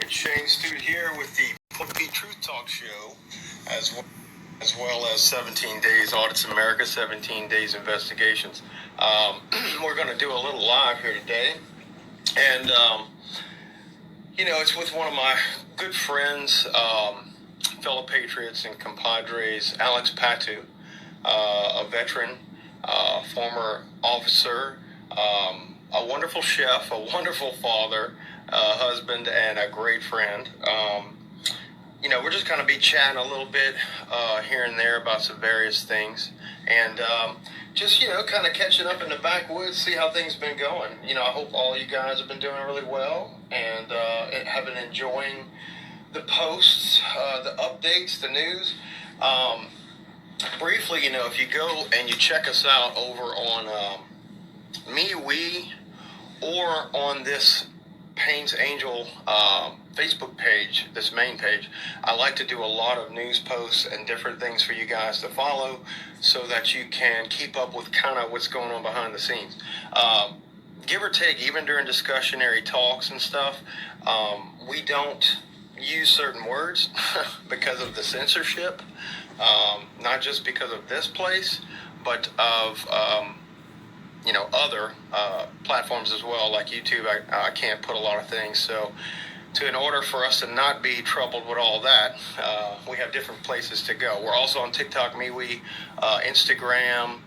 It's Shane Stoute here with the Pcttshow, as well as 17 Days Audits America, 17 Days Investigations. We're going to do a little live here today, and it's with one of my good friends, fellow patriots and compadres, Alex Patout, a veteran, former officer, a wonderful chef, a wonderful father, husband, and a great friend. We're just going to be chatting a little bit here and there about some various things, and just kind of catching up in the backwoods, see how things been going. I hope all you guys have been doing really well and have been enjoying the posts, the updates, the news. Briefly, if you go and you check us out over on MeWe or on this Payne's Angel Facebook page, this main page, I like to do a lot of news posts and different things for you guys to follow so that you can keep up with kind of what's going on behind the scenes. Give or take, even during discussionary talks and stuff, we don't use certain words because of the censorship, not just because of this place, but of other platforms as well, like YouTube. I can't put a lot of things. So in order for us to not be troubled with all that, we have different places to go. We're also on TikTok, MeWe, Instagram.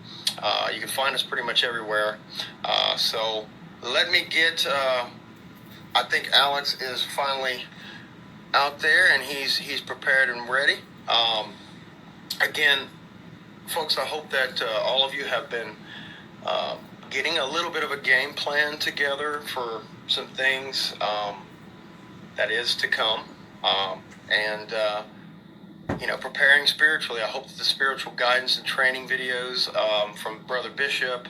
You can find us pretty much everywhere. So let me get, I think Alex is finally out there and he's prepared and ready. Again, folks, I hope that all of you have been getting a little bit of a game plan together for some things that is to come, and preparing spiritually. I hope that the spiritual guidance and training videos from Brother Bishop,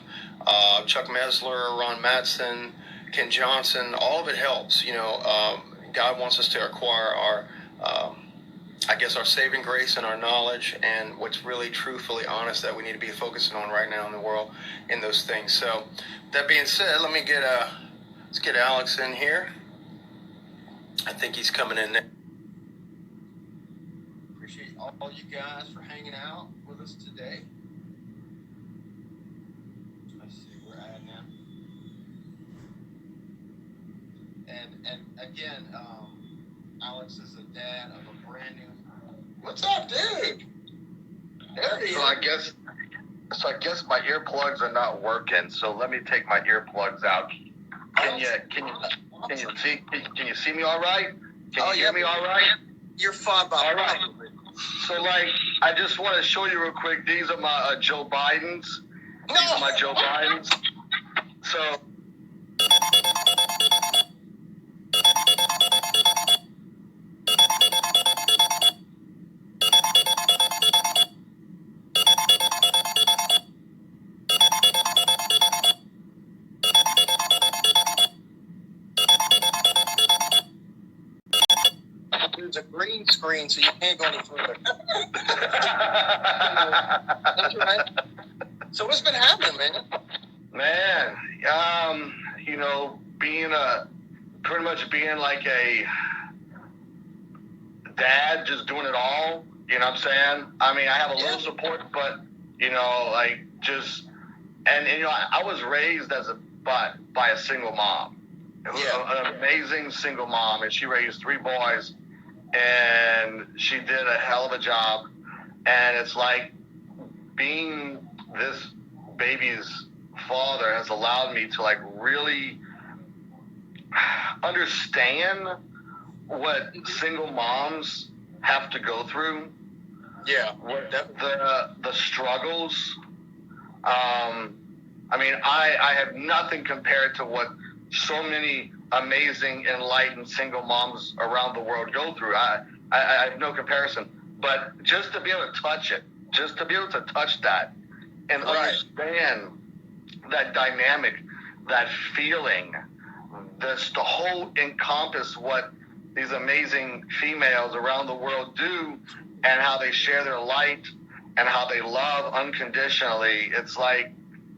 Chuck Mesler, Ron Madsen, Ken Johnson, all of it helps. God wants us to acquire our our saving grace and our knowledge, and what's really truthfully honest that we need to be focusing on right now in the world in those things. So that being said, let's get Alex in here. I think he's coming in there. Appreciate all you guys for hanging out with us today. Let's see where we're at now. And again, Alex is the dad of a brand new. What's up, dude? There he is. So I guess my earplugs are not working. So let me take my earplugs out. Can you see me all right? Can you hear me all right? You're fine, Bob. All right. So I just want to show you real quick. These are my Joe Bidens. These are my Joe Bidens. So. There's a green screen, so you can't go any further. That's right. So what's been happening, man? Man, being like a dad, just doing it all. You know what I'm saying? I mean, I have a little support, but I was raised by a single mom. It was an amazing single mom, and she raised 3 boys. And she did a hell of a job. And it's like being this baby's father has allowed me to really understand what single moms have to go through. Yeah. What the struggles. I have nothing compared to what so many amazing, enlightened single moms around the world go through. I have no comparison. But just to be able to touch it, just to be able to touch that and understand that dynamic, that feeling, the whole encompass what these amazing females around the world do and how they share their light and how they love unconditionally. It's like,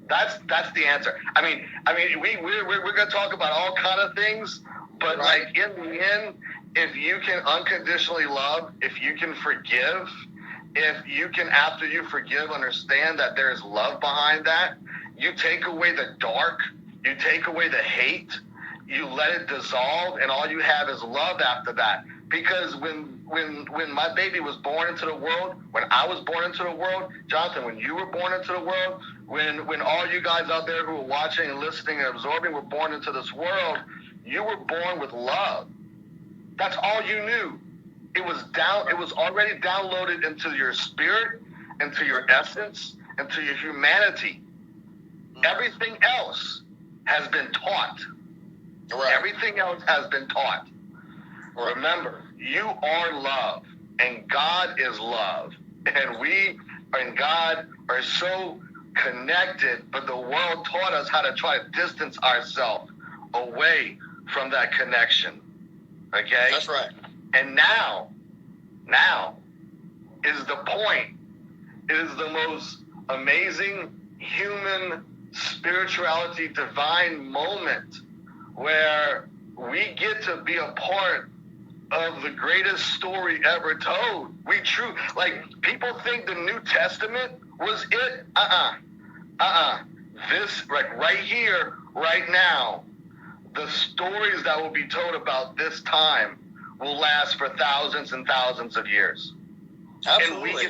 that's the answer. We're going to talk about all kind of things, But right. like in the end, if you can unconditionally love, if you can forgive, if you can, after you forgive, understand that there is love behind that, you take away the dark, you take away the hate, you let it dissolve, and all you have is love after that. Because when my baby was born into the world, when I was born into the world, Jonathan, when you were born into the world, when all you guys out there who are watching and listening and absorbing were born into this world, you were born with love. That's all you knew. It was already downloaded into your spirit, into your essence, into your humanity. Everything else has been taught. Right. Everything else has been taught. Right. Remember, you are love, and God is love. And we and God are so connected, but the world taught us how to try to distance ourselves away from that connection. Okay? That's right. And now is the point. It is the most amazing human spirituality divine moment where we get to be a part of the greatest story ever told. People think the New Testament was it. This, right here, right now, the stories that will be told about this time will last for thousands and thousands of years. Absolutely.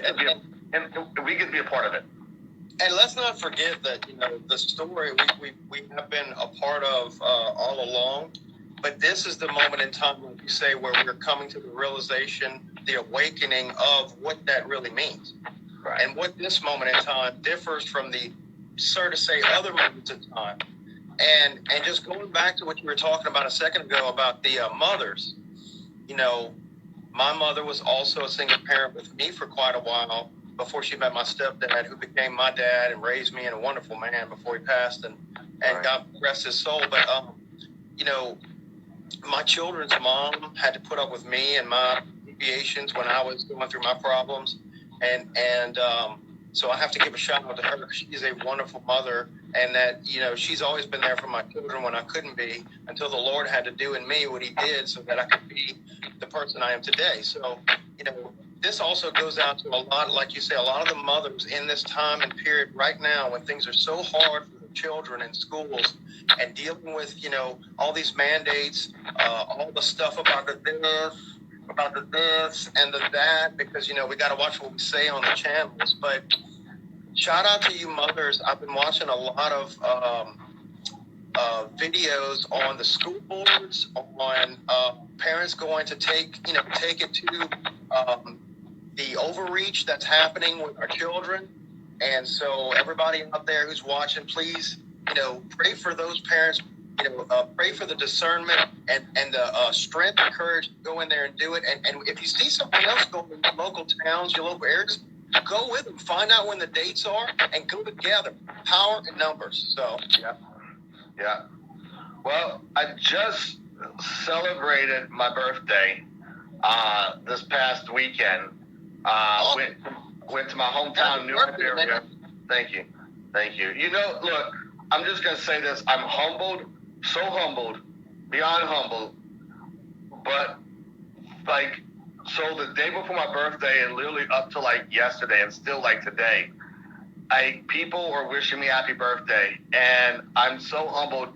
And we get to be a part of it. And let's not forget that, the story we have been a part of all along. But this is the moment in time, like you say, where we're coming to the realization, the awakening of what that really means. Right. And what this moment in time differs from the, so to say, other moments in time. And just going back to what you were talking about a second ago about the mothers, my mother was also a single parent with me for quite a while before she met my stepdad, who became my dad and raised me, and a wonderful man before he passed, and right. God rest his soul. But, my children's mom had to put up with me and my deviations when I was going through my problems. And so I have to give a shout out to her. She's a wonderful mother, and that, she's always been there for my children when I couldn't be, until the Lord had to do in me what he did so that I could be the person I am today. So, this also goes out to a lot, like you say, a lot of the mothers in this time and period right now when things are so hard for the children in schools and dealing with, all these mandates, all the stuff about the this and the that, because, we got to watch what we say on the channels. But shout out to you mothers. I've been watching a lot of videos on the school boards, on parents going to take it to the overreach that's happening with our children. And so everybody out there who's watching, please, pray for those parents, pray for the discernment and the strength and courage to go in there and do it. And if you see something else going in your local towns, your local areas, go with them. Find out when the dates are and go together. Power in numbers. So, yeah. Well, I just celebrated my birthday this past weekend. Went to my hometown New York area. Thank you. Look, I'm just going to say this. I'm humbled, so humbled, beyond humbled. But, so the day before my birthday and literally up to yesterday and still today, people were wishing me happy birthday. And I'm so humbled.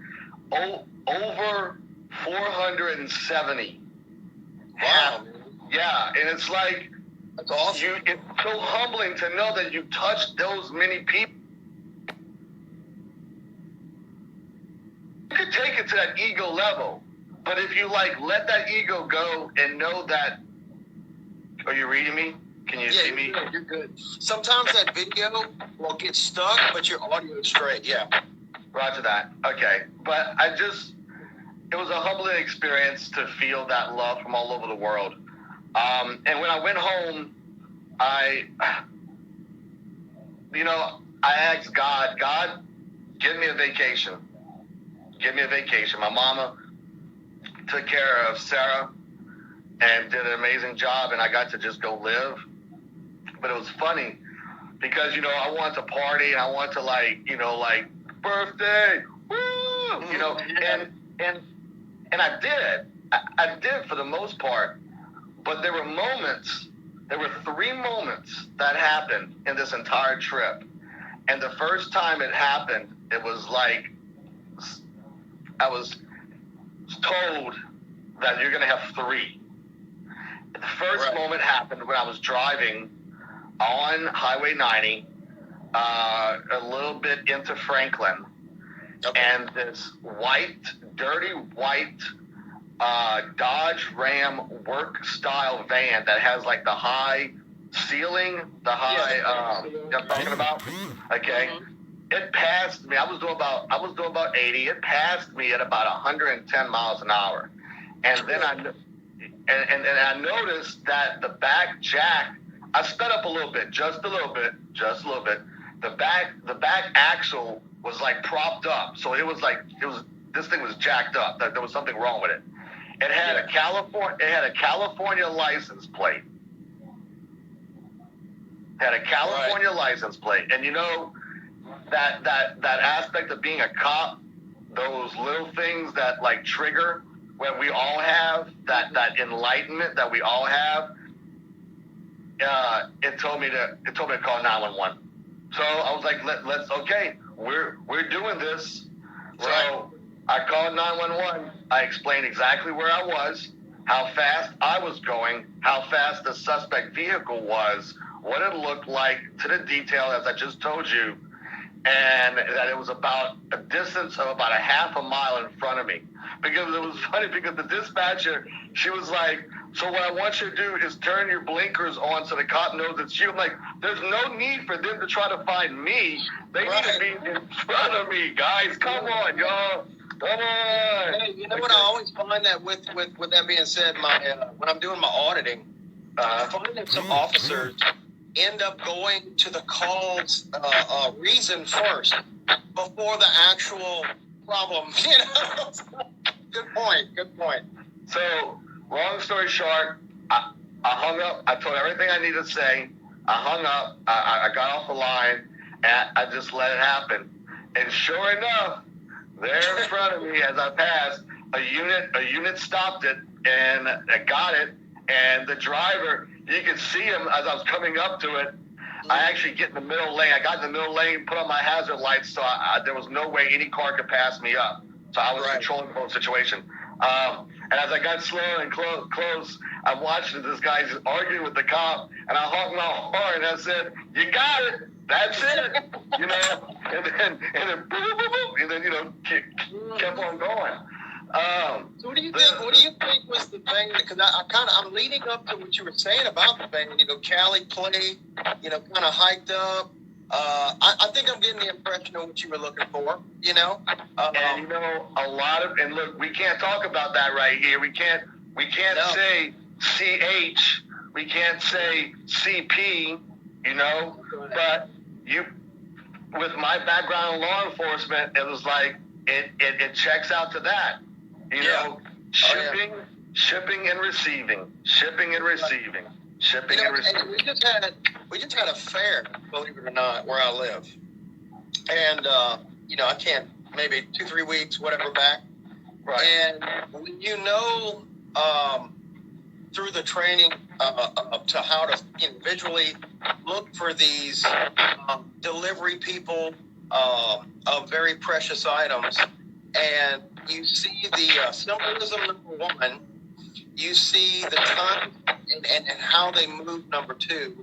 Over 470. Wow. Yeah, and it's that's awesome. It's so humbling to know that you touched those many people. You could take it to that ego level, but if you let that ego go and know that, are you reading me? Can you see me? You're good. Sometimes that video will get stuck, but your audio is straight. Yeah. Roger that. Okay, but it was a humbling experience to feel that love from all over the world. And when I went home, I asked God, give me a vacation. Give me a vacation. My mama took care of Sarah and did an amazing job, and I got to just go live. But it was funny because, I wanted to party and I wanted to birthday, woo, and And I did. I did for the most part. But there were moments, there were 3 moments that happened in this entire trip. And the first time it happened, it was like I was told that you're going to have 3. The first moment happened when I was driving on Highway 90, a little bit into Franklin. Okay. And this dirty white Dodge Ram work style van that has like the high ceiling, the high, you know what I'm talking about? Okay. Mm-hmm. It passed me. I was doing about 80. It passed me at about 110 miles an hour. And then I noticed that the back jack, I sped up a little bit, just a little bit. The back axle was like propped up. So this thing was jacked up. There was something wrong with it. It had a California license plate. License plate. And you know, that aspect of being a cop, those little things that like trigger when we all have that enlightenment that we all have. It told me to call 911. So I was like, let's okay, we're doing this. So I called 911. I explained exactly where I was, how fast I was going, how fast the suspect vehicle was, what it looked like to the detail as I just told you, and that it was about a distance of about a half a mile in front of me. Because it was funny because the dispatcher, she was like, so what I want you to do is turn your blinkers on so the cop knows it's you. I'm like, there's no need for them to try to find me. They need to be in front of me, guys. Come on, y'all. Come on. Hey, you know what? I always find that with that being said, when I'm doing my auditing, I find that some officers end up going to the call's reason first before the actual problem. You know. Good point. So, long story short, I hung up. I told everything I needed to say. I hung up. I got off the line, and I just let it happen. And sure enough, there in front of me as I passed, a unit stopped it, and I got it. And the driver, you could see him as I was coming up to it. I actually get in the middle lane. I got in the middle lane, put on my hazard lights, so there was no way any car could pass me up. So I was controlling the whole situation. And as I got slow and close, I'm watching this guy just arguing with the cop, and I honked my horn and I said, "You got it. That's it." You know, and then boop, boop, boop, and then you know kept on going. So what do you think? What do you think was the thing? Because I'm leading up to what you were saying about the thing. You know, Cali play, you know, kind of hiked up. I think I'm getting the impression of what you were looking for. You know, and you know, and look, we can't talk about that right here. We can't say CH. We can't say CP. You know, but with my background in law enforcement, it was like it checks out to that. You know, shipping and receiving. And we just had a fair, believe it or not, where I live, and you know, I can't, maybe 2-3 weeks, whatever, back. Right. And when you know, through the training to how to visually look for these delivery people of very precious items, and you see the symbolism, number one, you see the time and how they move, number two,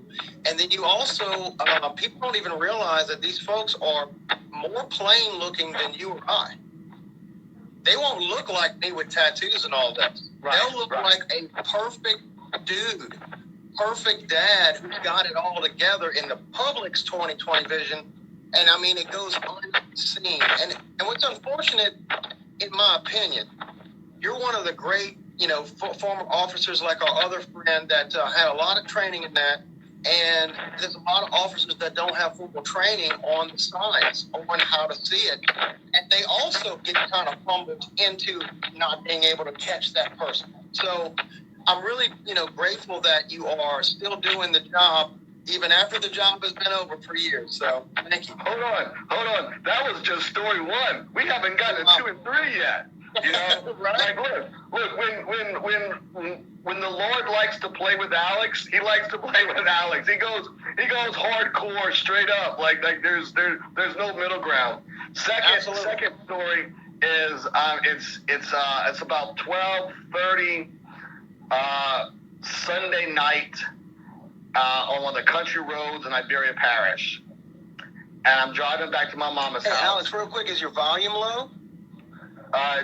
and then you also, people don't even realize that these folks are more plain looking than you or I. They won't look like me with tattoos and all that. Right, they'll look like a perfect dude, perfect dad who's got it all together in the public's 20/20 vision. And I mean, it goes unseen. And what's unfortunate, in my opinion, you're one of the great, you know, former officers like our other friend that had a lot of training in that. And there's a lot of officers that don't have formal training on the signs, on how to see it. And they also get kind of fumbled into not being able to catch that person. So I'm really, you know, grateful that you are still doing the job, even after the job has been over for years. So thank you. Hold on. That was just story one. We haven't gotten to 2 and 3 yet. You know, Right. like look, when the Lord likes to play with Alex, he likes to play with Alex. He goes hardcore, straight up. Like there's no middle ground. Second story is it's about 12:30 Sunday night on one of the country roads in Iberia Parish, and I'm driving back to my mama's house. Hey, Alex, real quick, is your volume low?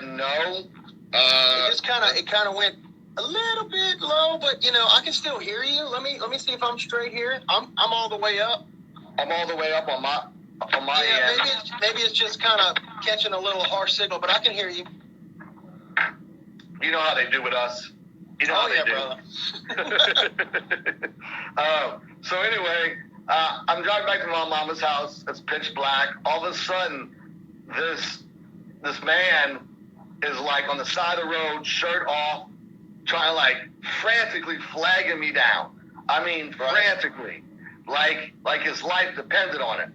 No. It kind of went a little bit low, but you know I can still hear you. Let me see if I'm straight here. I'm all the way up. I'm all the way up on my yeah, end. maybe it's just kind of catching a little harsh signal, but I can hear you. You know how they do with us. You know how they do. Brother. So anyway, I'm driving back to my mama's house. It's pitch black. All of a sudden, this man is like on the side of the road, shirt off, trying to like frantically flagging me down. I mean, frantically, like his life depended on it.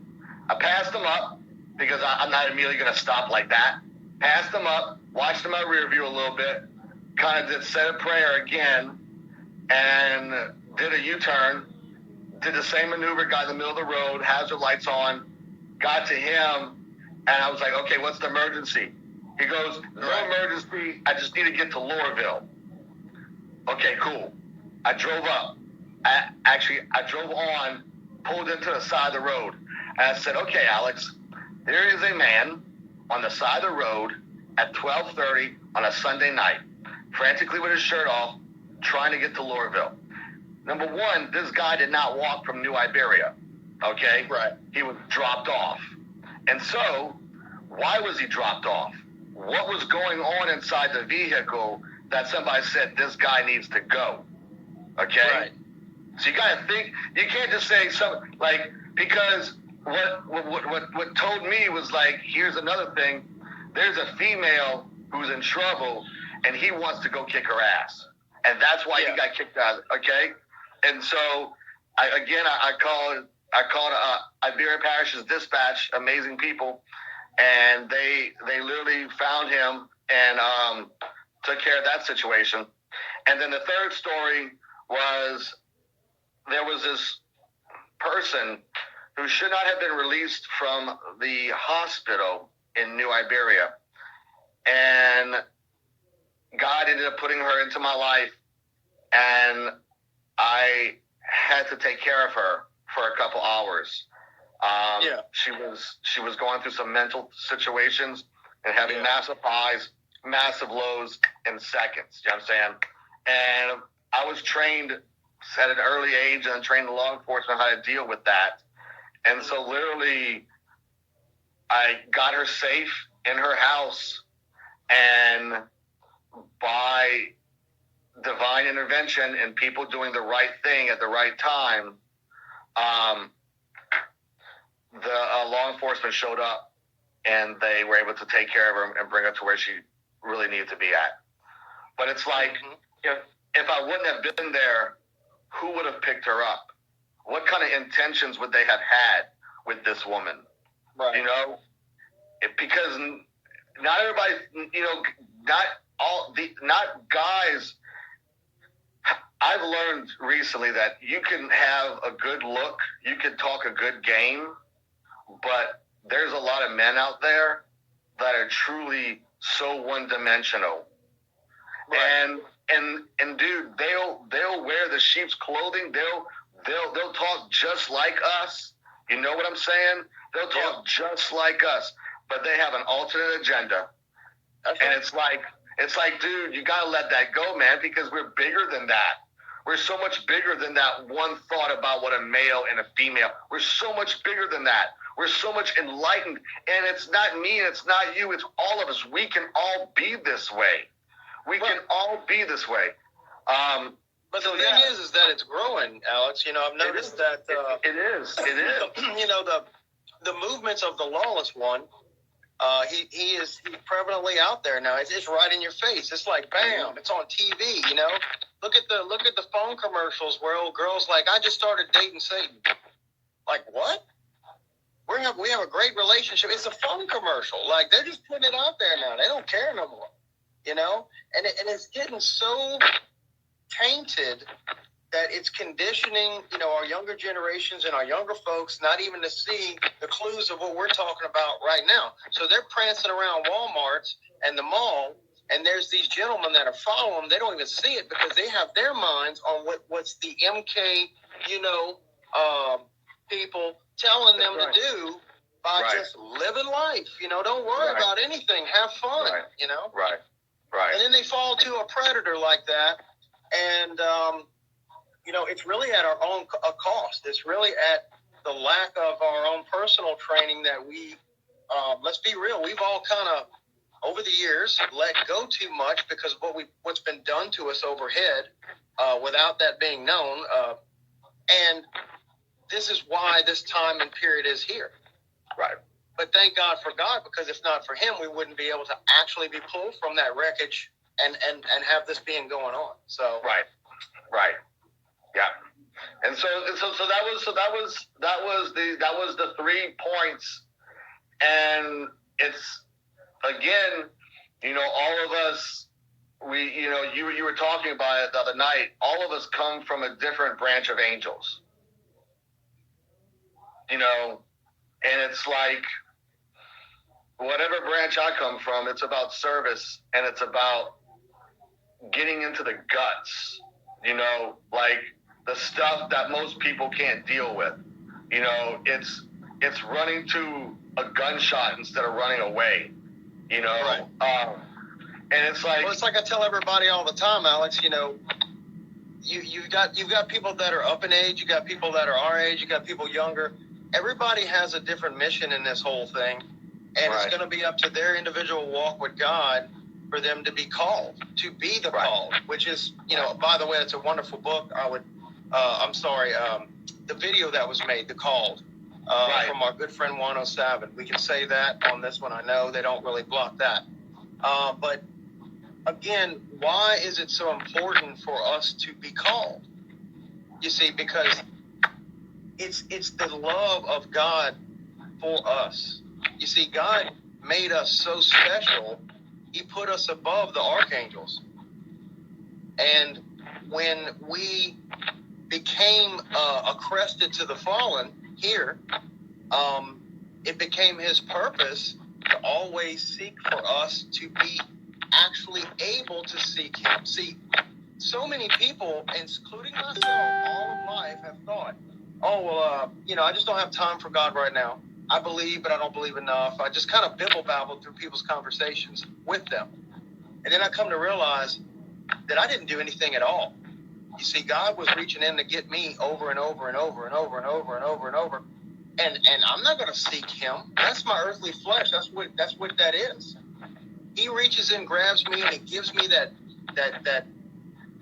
I passed him up because I'm not immediately going to stop like that. Passed him up, watched in my rear view a little bit, kind of said a prayer again, and did a U-turn, did the same maneuver, got in the middle of the road, hazard lights on, got to him, and I was like, okay, what's the emergency? He goes, no emergency, I just need to get to Laurelville. Okay, cool. I drove up. I drove on, pulled into the side of the road, and I said, okay, Alex, there is a man on the side of the road at 12:30 on a Sunday night, frantically with his shirt off, trying to get to Laurelville. Number one, this guy did not walk from New Iberia, okay? Right. He was dropped off. And so, why was he dropped off? What was going on inside the vehicle that somebody said, this guy needs to go, okay? Right. So you got to think, you can't just say something, like, because what told me was like, here's another thing, there's a female who's in trouble, and he wants to go kick her ass. And that's why he got kicked out, okay? And so, I called Iberia Parish's dispatch, amazing people, and they literally found him and took care of that situation. And then the third story was there was this person who should not have been released from the hospital in New Iberia. And God ended up putting her into my life, and I had to take care of her for a couple hours. She was going through some mental situations and having massive highs, massive lows in seconds. You know what I'm saying? And I was trained at an early age and trained the law enforcement how to deal with that. And so literally I got her safe in her house, and by divine intervention and people doing the right thing at the right time, the law enforcement showed up, and they were able to take care of her and bring her to where she really needed to be at. But it's like, if I wouldn't have been there, who would have picked her up? What kind of intentions would they have had with this woman? Right. You know, because not everybody, not guys. I've learned recently that you can have a good look, you can talk a good game, but there's a lot of men out there that are truly so one-dimensional. Right. And dude, they'll wear the sheep's clothing. They'll talk just like us. You know what I'm saying? They'll talk just like us, but they have an alternate agenda. Okay. And it's like, dude, you gotta let that go, man, because we're bigger than that. We're so much bigger than that one thought about what a male and a female. We're so much bigger than that. We're so much enlightened. And it's not me, it's not you, it's all of us. We can all be this way. We can all be this way. But the thing is that it's growing, Alex. You know, I've noticed that. It is. You know, the movements of the lawless one, he's prevalently out there now. It's right in your face. It's like, bam, it's on TV, you know? Look at the phone commercials where old girls like, I just started dating Satan. Like, what? We have a great relationship. It's a phone commercial. Like, they're just putting it out there now. They don't care no more. you know, and it's getting so tainted that it's conditioning, you know, our younger generations and our younger folks not even to see the clues of what we're talking about right now. So they're prancing around Walmarts and the mall, and there's these gentlemen that are following them. They don't even see it because they have their minds on what's the MK, you know, people telling them to do by just living life. You know, don't worry about anything. Have fun, you know? Right. And then they fall to a predator like that, and, you know, it's really at our own cost. It's really at the lack of our own personal training that we, let's be real, we've all kind of, over the years, let go too much because of what's been done to us overhead without that being known. And this is why this time and period is here. Right. But thank God for God, because if not for him, we wouldn't be able to actually be pulled from that wreckage and have this being going on. So Right. Yeah. And so that was the 3 points. And it's, again, you know, all of us, you know, you were talking about it the other night, all of us come from a different branch of angels, you know, and it's like, whatever branch I come from, it's about service, and it's about getting into the guts, you know, like the stuff that most people can't deal with. You know, it's running to a gunshot instead of running away, you know. And it's like, well, it's like I tell everybody all the time, Alex, you know, you've got people that are up in age, you got people that are our age, you got people younger. Everybody has a different mission in this whole thing, and it's going to be up to their individual walk with God for them to be called, to be the called, which is, you know, by the way, it's a wonderful book. The video that was made, The Called, from our good friend 107. We can say that on this one. I know they don't really block that. But again, why is it so important for us to be called? You see, because it's the love of God for us. You see, God made us so special, he put us above the archangels. And when we became accrested to the fallen here, it became his purpose to always seek for us to be actually able to seek him. See, so many people, including myself, all of life have thought, oh, well, you know, I just don't have time for God right now. I believe, but I don't believe enough. I just kind of bibble-babble through people's conversations with them. And then I come to realize that I didn't do anything at all. You see, God was reaching in to get me over and over and over and over and over and over and over. And I'm not going to seek him. That's my earthly flesh. That's what that is. He reaches in, grabs me, and he gives me that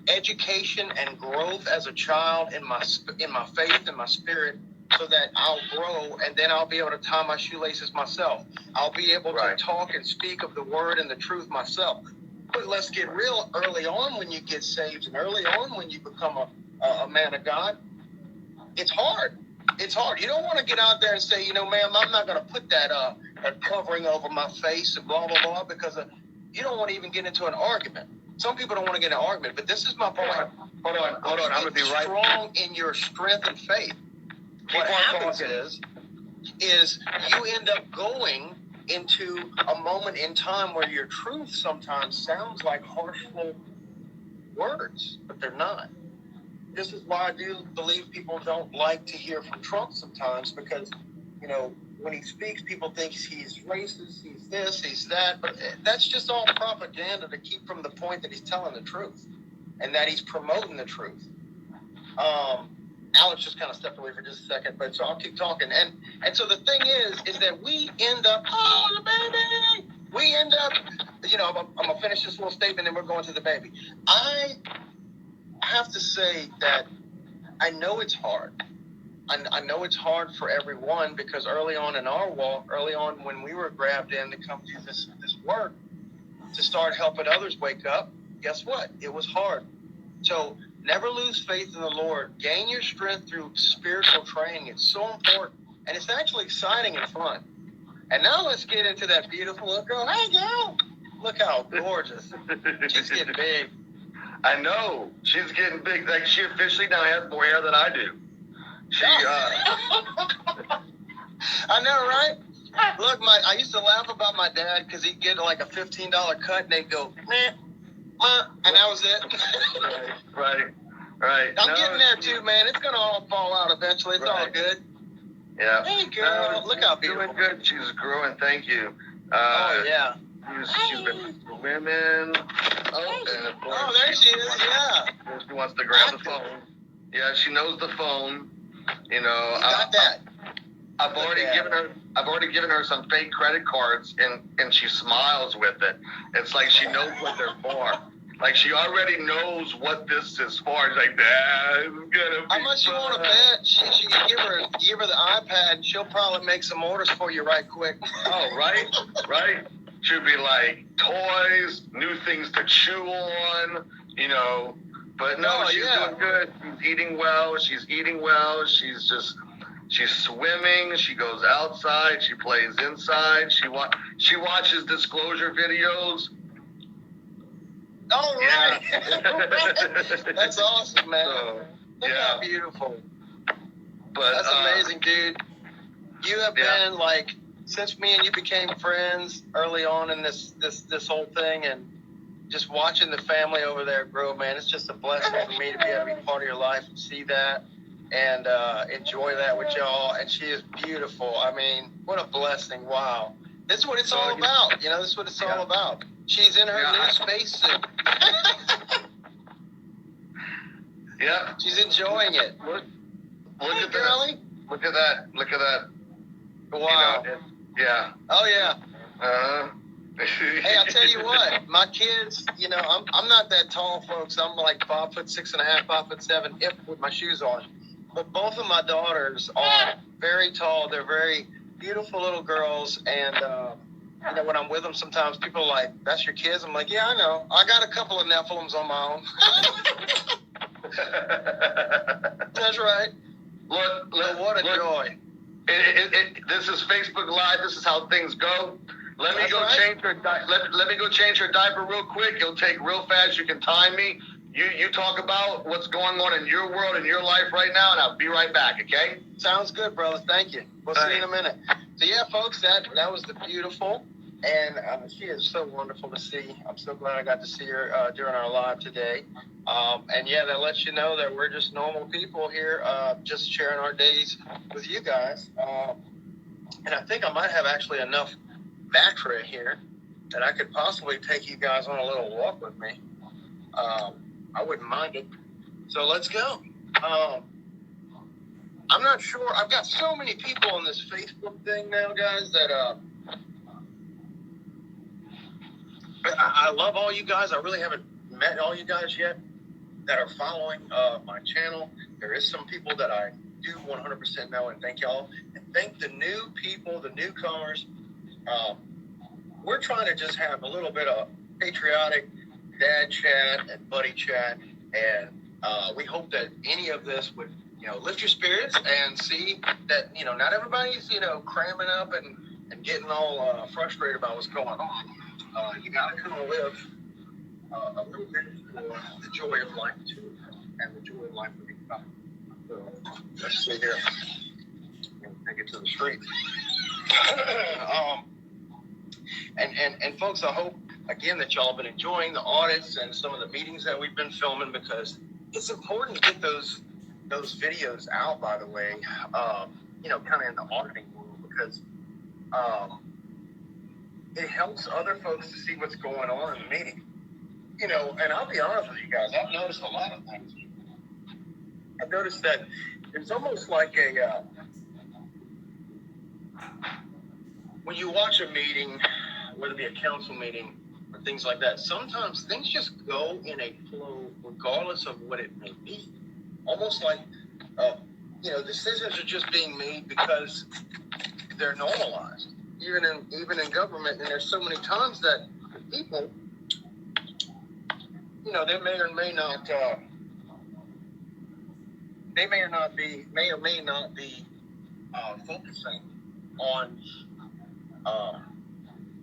education and growth as a child in my faith and my spirit, so that I'll grow, and then I'll be able to tie my shoelaces myself. I'll be able to talk and speak of the word and the truth myself. But let's get real. Early on, when you get saved, and early on when you become a man of God, it's hard. It's hard. You don't want to get out there and say, you know, ma'am, I'm not going to put that covering over my face and blah, blah, blah, because you don't want to even get into an argument. Some people don't want to get in an argument, but this is my point. Hold on. I'm going to be right. Strong in your strength and faith. What happens is you end up going into a moment in time where your truth sometimes sounds like harshful words, but they're not. This is why I do believe people don't like to hear from Trump sometimes, because, you know, when he speaks, people think he's racist, he's this, he's that, but that's just all propaganda to keep from the point that he's telling the truth and that he's promoting the truth. Alex just kind of stepped away for just a second, but so I'll keep talking. And so the thing is that we end up, oh, the baby! We end up, you know, I'm going to finish this little statement and we're going to the baby. I have to say that I know it's hard. I know it's hard for everyone, because early on in our walk, early on when we were grabbed in to come do this work, to start helping others wake up, guess what? It was hard. So never lose faith in the Lord. Gain your strength through spiritual training. It's so important. And it's actually exciting and fun. And now let's get into that beautiful little girl. Hey, girl. Look how gorgeous. She's getting big. I know. She's getting big. Like, she officially now has more hair than I do. She, I know, right? Look, I used to laugh about my dad because he'd get like a $15 cut and they'd go, meh, and that was it. Right. I'm getting there too, man. It's gonna all fall out eventually. It's all good. Yeah. Hey, girl, look how beautiful. Doing good. She's growing. Thank you. Oh yeah. She's been with women. Oh, there she is. Yeah. She wants to grab the phone. Yeah, she knows the phone. You know. You got that. I've already given her some fake credit cards, and she smiles with it. It's like she knows what they're for. Like, she already knows what this is for. She's like, Dad, it's gonna be How much you want to bet? She can give her the iPad. She'll probably make some orders for you right quick. Oh, right. She'll be like, toys, new things to chew on, you know. But no, she's doing good. She's eating well. She's swimming. She goes outside. She plays inside. She watches disclosure videos. Oh, right. Yeah. That's awesome, man. Look how beautiful. But that's amazing, dude. You have been like, since me and you became friends early on in this whole thing, and just watching the family over there grow, man, it's just a blessing for me to be able to be part of your life and see that and enjoy that with y'all. And she is beautiful. I mean, what a blessing. Wow. This is what it's all about. You know, this is what it's all about. She's in her new spacesuit. Yeah. She's enjoying it. Look at girly. that. Look at that. Wow. You know, yeah. Oh, yeah. Hey, I'll tell you what. My kids, you know, I'm not that tall, folks. I'm like 5'6.5", 5'7", if with my shoes on. But both of my daughters are very tall. They're very beautiful little girls, and you know, when I'm with them, sometimes people are like, "That's your kids?" I'm like, "Yeah, I know. I got a couple of Nephilims on my own." That's right. Look, what a joy. This is Facebook Live. This is how things go. Let me go change her diaper real quick. It'll take real fast. You can time me. You talk about what's going on in your world, in your life right now, and I'll be right back, okay? Sounds good, brother. Thank you. We'll see you in a minute. So, yeah, folks, that was the beautiful, and she is so wonderful to see. I'm so glad I got to see her during our live today. And, yeah, that lets you know that we're just normal people here, just sharing our days with you guys. And I think I might have actually enough battery here that I could possibly take you guys on a little walk with me. I wouldn't mind it. So let's go. I'm not sure. I've got so many people on this Facebook thing now, guys, that I love all you guys. I really haven't met all you guys yet that are following my channel. There is some people that I do 100% know, and thank y'all. And thank the new people, the newcomers. We're trying to just have a little bit of patriotic dad chat and buddy chat, and we hope that any of this would, you know, lift your spirits and see that, you know, not everybody's, you know, cramming up and getting all frustrated about what's going on. You gotta kind of live a little bit for the joy of life too, and the joy of life would be fun. So let's see here. Take it to the street. And folks, I hope again that y'all have been enjoying the audits and some of the meetings that we've been filming, because it's important to get those videos out, by the way, you know, kind of in the auditing world, because it helps other folks to see what's going on in the meeting. You know, and I'll be honest with you guys, I've noticed a lot of things. I've noticed that it's almost like a when you watch a meeting, whether it be a council meeting or things like that, sometimes things just go in a flow regardless of what it may be. Almost like, you know, decisions are just being made because they're normalized. Even in government, and there's so many times that people, you know, they may or may not be focusing on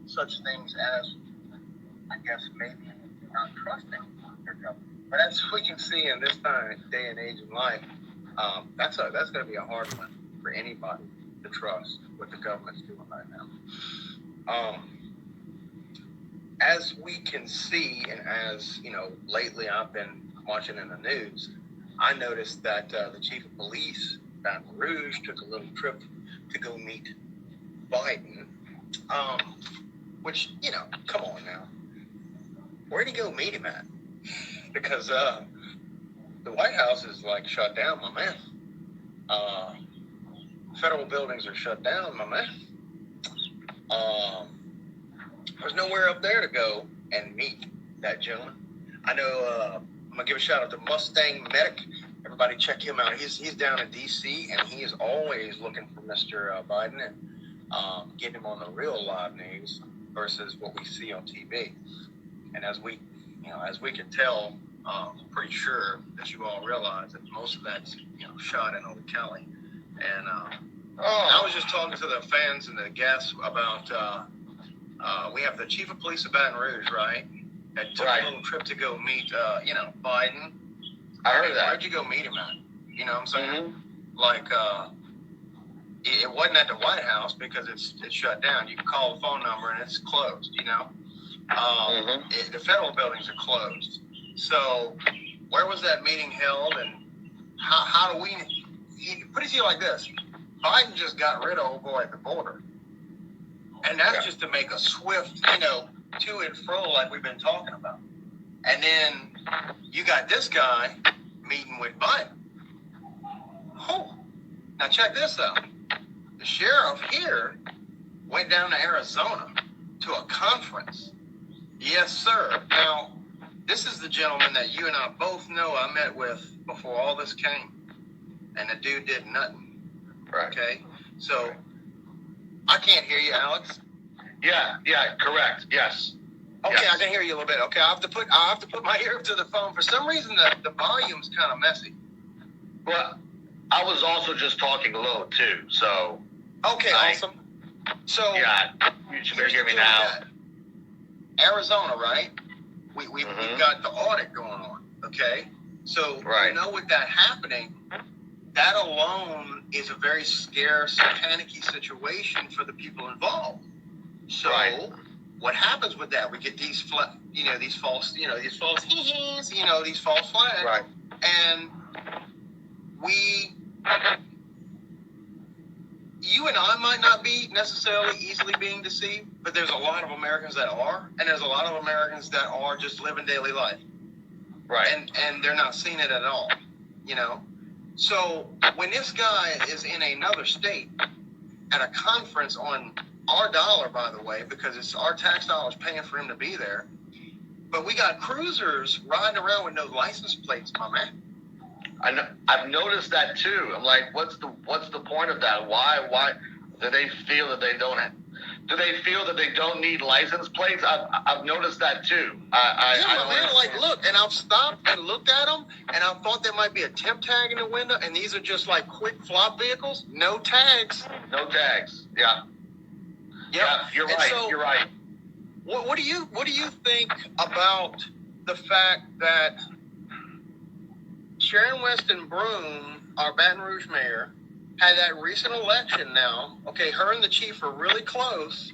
such things as I guess maybe not trusting their government. But as we can see in this day and age in life, that's going to be a hard one for anybody to trust what the government's doing right now. As we can see, and as lately I've been watching in the news, I noticed that the chief of police, Baton Rouge, took a little trip to go meet Biden. Which, come on now. Where'd he go meet him at? Because the White House is like shut down, my man. Federal buildings are shut down, my man. There's nowhere up there to go and meet that gentleman. I know I'm going to give a shout out to Mustang Medic. Everybody check him out. He's down in D.C. and he is always looking for Mr. Biden and getting him on the real live news versus what we see on TV. And as we can tell, I'm pretty sure that you all realize that most of that's shot in Old County. And I was just talking to the fans and the guests about we have the chief of police of Baton Rouge, right? That took a little trip to go meet Biden. I heard that. Where'd you go meet him at? You know what I'm saying? Mm-hmm. Like it wasn't at the White House because it's shut down. You can call the phone number and it's closed. The federal buildings are closed. So where was that meeting held, and how do we put it to you like this? Biden just got rid of old boy at the border. And that's just to make a swift, to and fro like we've been talking about. And then you got this guy meeting with Biden. Oh, now check this out. The sheriff here went down to Arizona to a conference. Yes, sir. Now, this is the gentleman that you and I both know I met with before all this came. And the dude did nothing. Right. Okay? So, I can't hear you, Alex. Yeah, correct. Yes. Okay, yes. I can hear you a little bit. Okay, I have to put my ear up to the phone. For some reason, the volume's kind of messy. Well, I was also just talking low too, so. Okay, awesome. So yeah, you should hear me now. Arizona, right? We've got the audit going on. Okay, so with that happening, that alone is a very scarce, panicky situation for the people involved. So what happens with that? We get these false these false flags, right? And you and I might not be necessarily easily being deceived, but there's a lot of Americans that are, and there's a lot of Americans that are just living daily life, right? And they're not seeing it at all, So when this guy is in another state at a conference on our dollar, by the way, because it's our tax dollars paying for him to be there, but we got cruisers riding around with no license plates, my man. I've noticed that too. I'm like, what's the point of that? Why do they feel that they don't? Do they feel that they don't need license plates? I've noticed that too. Look, and I've stopped and looked at them, and I thought there might be a temp tag in the window, and these are just like quick flop vehicles, no tags. No tags. Yeah. Yep. Yeah, you're right. So, you're right. What do you think about the fact that Sharon Weston Broome, our Baton Rouge mayor, had that recent election now? Okay, her and the chief are really close,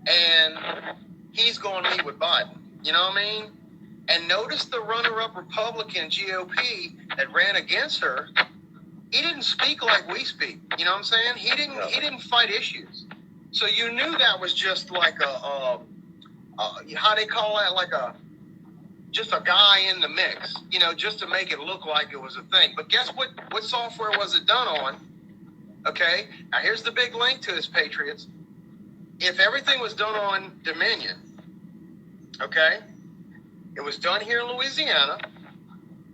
and he's going to meet with Biden. You know what I mean? And notice the runner-up Republican GOP that ran against her. He didn't speak like we speak. You know what I'm saying? He didn't fight issues. So you knew that was just like how they call that, like just a guy in the mix, just to make it look like it was a thing. But guess what software was it done on? Okay, now here's the big link to this, Patriots. If everything was done on Dominion, okay, it was done here in Louisiana.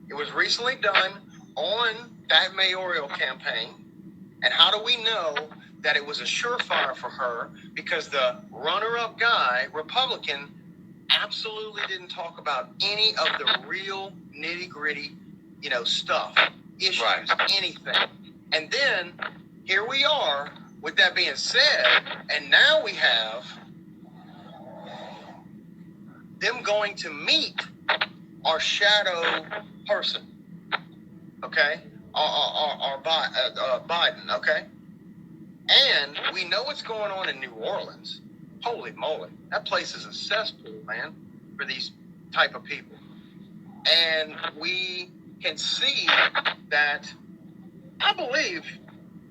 It was recently done on that mayoral campaign. And how do we know that it was a surefire for her? Because the runner-up guy, Republican, absolutely didn't talk about any of the real nitty-gritty, stuff, issues, anything. And then here we are, with that being said, and now we have them going to meet our shadow person, okay? Our Biden, okay? And we know what's going on in New Orleans. Holy moly. That place is a cesspool, man, for these type of people. And we can see that, I believe,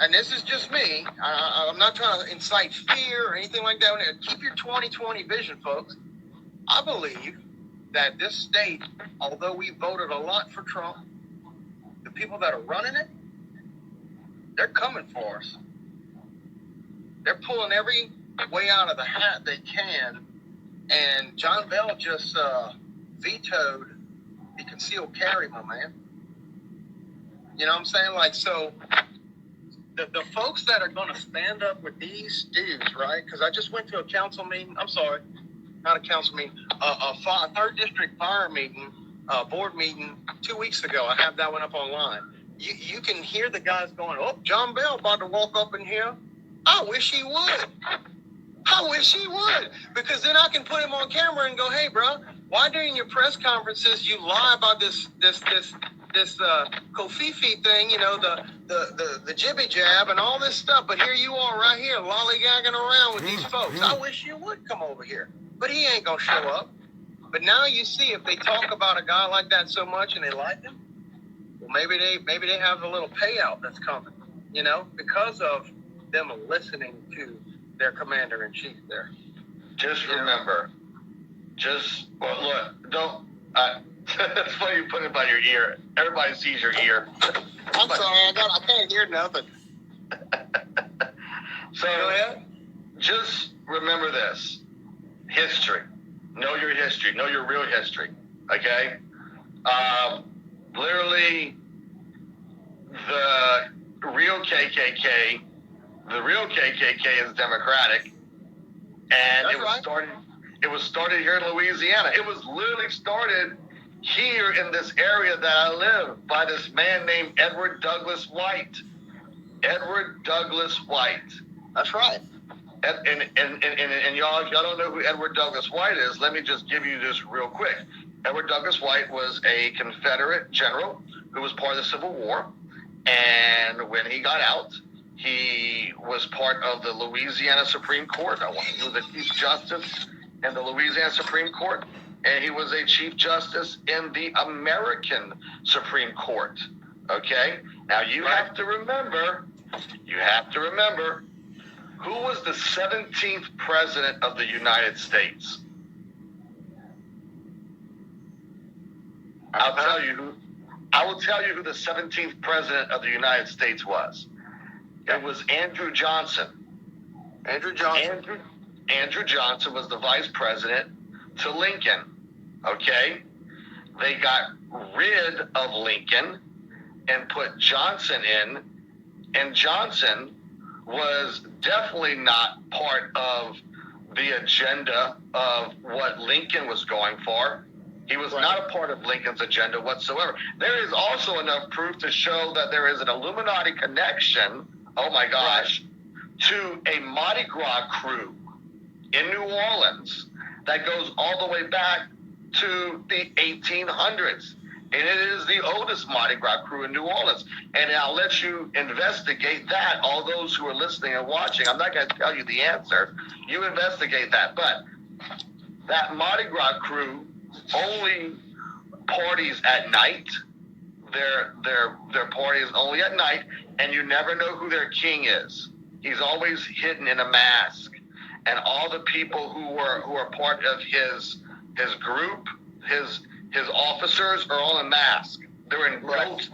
and this is just me, I'm not trying to incite fear or anything like that. Keep your 2020 vision, folks. I believe that this state, although we voted a lot for Trump, the people that are running it, they're coming for us. They're pulling every way out of the hat they can. And John Bell just vetoed the concealed carry, my man. You know what I'm saying? Like, so the folks that are going to stand up with these dudes, right? Because I just went to a council meeting. I'm sorry, not a council meeting, a 3rd District fire meeting, board meeting 2 weeks ago. I have that one up online. You can hear the guys going, oh, John Bell about to walk up in here. I wish he would. I wish he would. Because then I can put him on camera and go, hey, bro, why during your press conferences you lie about this Kofifi thing, you know, the jibby jab and all this stuff, but here you are right here lollygagging around with these folks. I wish you would come over here. But he ain't gonna show up. But now you see, if they talk about a guy like that so much and they like him, well, maybe they have a little payout that's coming, you know, because of them listening to their commander-in-chief there. Just remember, look, don't, it's funny you put it by your ear. Everybody sees your ear. I'm sorry, I can't hear nothing. So, go ahead. Just remember this. History. Know your history. Know your real history. Okay? Literally, the real KKK is Democratic, and it was started here in Louisiana. It was literally started here in this area that I live by this man named Edward Douglas White. Edward Douglas White. That's right. And y'all, if y'all don't know who Edward Douglas White is, let me just give you this real quick. Edward Douglas White was a Confederate general who was part of the Civil War. And when he got out, he was part of the Louisiana Supreme Court. He was a Chief Justice in the Louisiana Supreme Court. And he was a Chief Justice in the American Supreme Court. Okay? Now you have to remember, who was the 17th President of the United States? I will tell you who the 17th President of the United States was. It was Andrew Johnson. Andrew Johnson was the Vice President to Lincoln. Okay? They got rid of Lincoln and put Johnson in, and Johnson was definitely not part of the agenda of what Lincoln was going for. He was not a part of Lincoln's agenda whatsoever. There is also enough proof to show that there is an Illuminati connection, oh my gosh, to a Mardi Gras crew in New Orleans that goes all the way back to the 1800s. And it is the oldest Mardi Gras crew in New Orleans. And I'll let you investigate that, all those who are listening and watching. I'm not going to tell you the answer. You investigate that. But that Mardi Gras crew only parties at night. Their party is only at night, and you never know who their king is. He's always hidden in a mask. And all the people who are part of his group, his officers are all in mask. They're in goat's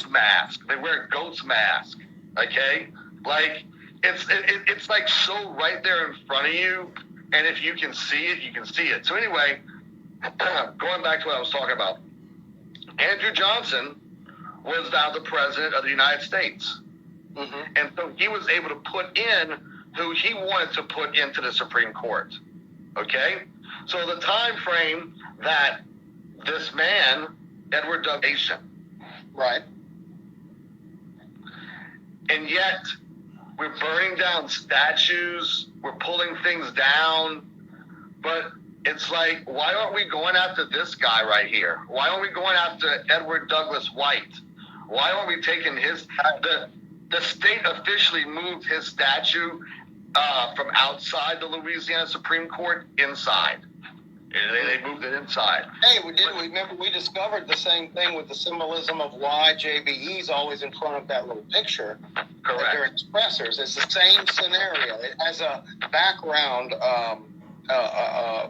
mask. They wear goat's mask. Okay? Like, it's like so right there in front of you. And if you can see it, you can see it. So anyway, going back to what I was talking about. Andrew Johnson was now the President of the United States. Mm-hmm. And so he was able to put in who he wanted to put into the Supreme Court. Okay? So the time frame that this man, Edward Douglas, right? And yet, we're burning down statues, we're pulling things down, but it's like, why aren't we going after this guy right here? Why aren't we going after Edward Douglas White? Why aren't we taking the state officially moved his statue from outside the Louisiana Supreme Court inside. They moved it inside. Hey, remember we discovered the same thing with the symbolism of why JBE's always in front of that little picture. Correct. They're expressors. It's the same scenario. It has a background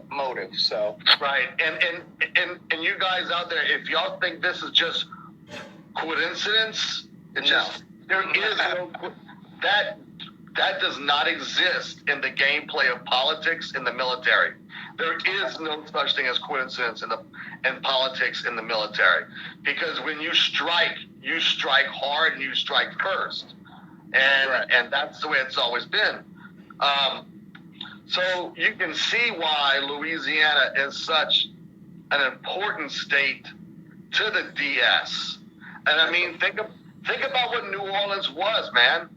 motive. So right, and you guys out there, if y'all think this is just coincidence, there is no that does not exist in the gameplay of politics in the military. There is no such thing as coincidence in politics in the military, because when you strike hard and you strike first, and that's the way it's always been. So you can see why Louisiana is such an important state to the DS. And I mean, think about what New Orleans was, man.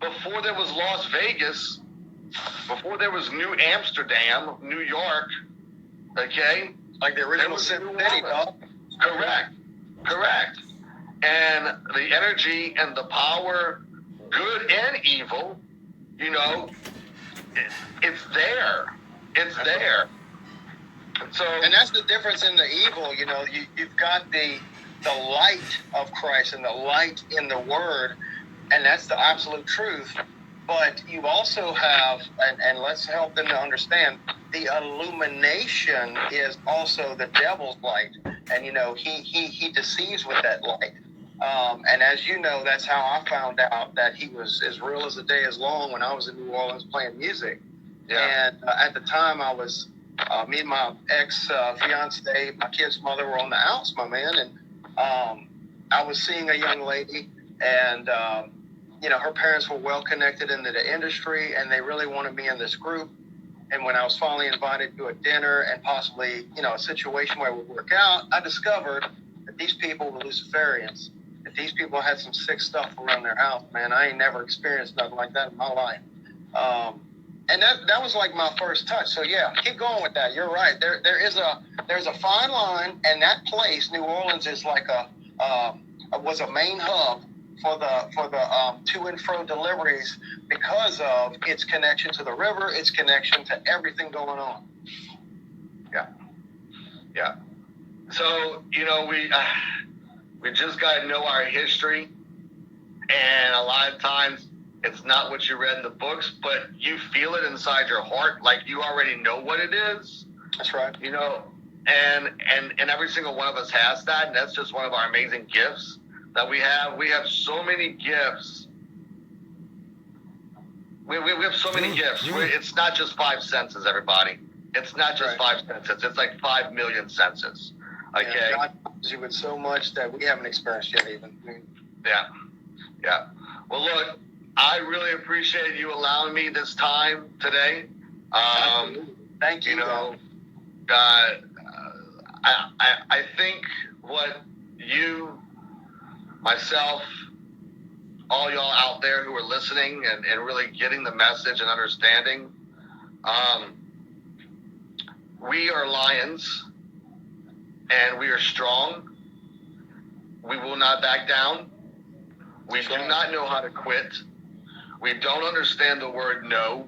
Before there was Las Vegas, before there was New Amsterdam, New York, okay? Like the original city, dog. Correct. And the energy and the power, good and evil, it's there. It's there. And that's the difference in the evil. You've got the light of Christ and the light in the Word, and that's the absolute truth. But you also have, and let's help them to understand, the illumination is also the devil's light, and he deceives with that light. And as you know, that's how I found out that he was as real as the day is long when I was in New Orleans playing music. Yeah. And at the time, I was me and my ex-fiance, my kid's mother, were on the outs, my man, and I was seeing a young lady, and her parents were well connected into the industry, and they really wanted me in this group. And when I was finally invited to a dinner and possibly, a situation where it would work out, I discovered that these people were Luciferians. That these people had some sick stuff around their house, man. I ain't never experienced nothing like that in my life. And that was like my first touch. So yeah, keep going with that. You're right. There's a fine line, and that place, New Orleans, is like was a main hub for the to and fro deliveries because of its connection to the river, its connection to everything going on. Yeah. So we just got to know our history, and a lot of times it's not what you read in the books, but you feel it inside your heart, like you already know what it is. That's right. And every single one of us has that, and that's just one of our amazing gifts that we have. We have so many gifts. We have so many gifts. It's not just 5 senses, everybody. It's not just 5 senses. It's like 5 million senses. Okay. Yeah, God loves you with so much that we haven't experienced yet, even. Yeah. Well, look, I really appreciate you allowing me this time today. Thank you. I think what you, myself, all y'all out there who are listening and really getting the message and understanding, we are lions, and we are strong. We will not back down. We do not know how to quit. We don't understand the word no.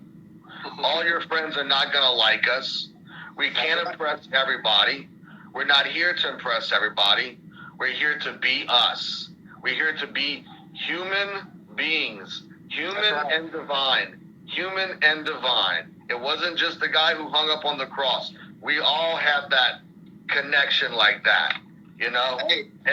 All your friends are not going to like us. We can't impress everybody. We're not here to impress everybody. We're here to be us. We're here to be human beings, human and divine, human and divine. It wasn't just the guy who hung up on the cross. We all have that connection like that. Hey,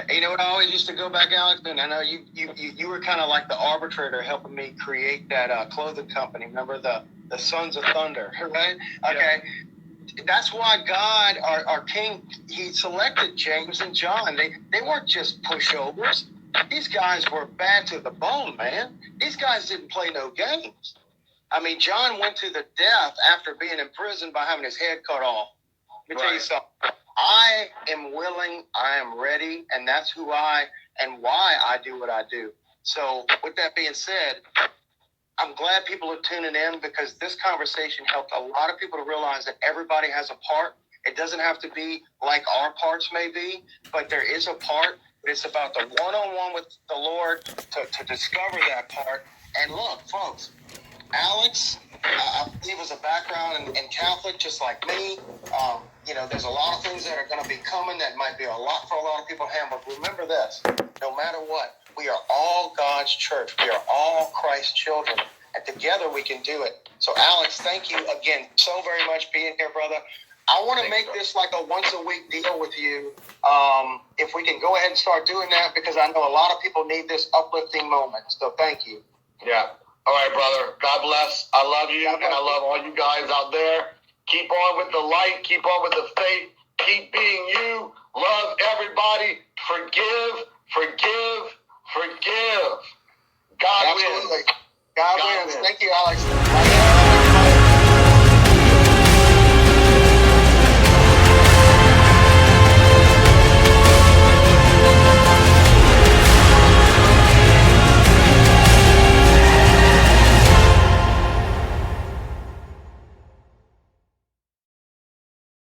you know what I always used to go back, Alex? And I know you were kind of like the arbitrator helping me create that clothing company. Remember the Sons of Thunder, right? Okay. Yeah. That's why God, our King, he selected James and John. They weren't just pushovers. These guys were bad to the bone, man. These guys didn't play no games. I mean, John went to the death after being imprisoned by having his head cut off. Let me tell you something. I am willing, I am ready, and that's who and why I do what I do. So with that being said, I'm glad people are tuning in because this conversation helped a lot of people to realize that everybody has a part. It doesn't have to be like our parts may be, but there is a part. It's about the one-on-one with the Lord to discover that part. And look, folks, Alex, I believe, was a background in Catholic, just like me. There's a lot of things that are going to be coming that might be a lot for a lot of people to handle. But remember this, no matter what, we are all God's church. We are all Christ's children. And together we can do it. So, Alex, thank you again so very much being here, brother. I want to make this like a once-a-week deal with you. If we can go ahead and start doing that, because I know a lot of people need this uplifting moment. So thank you. Yeah. All right, brother. God bless. I love you, and I love all you guys out there. Keep on with the light. Keep on with the faith. Keep being you. Love everybody. Forgive. God Absolutely. wins. God wins. Thank you, Alex.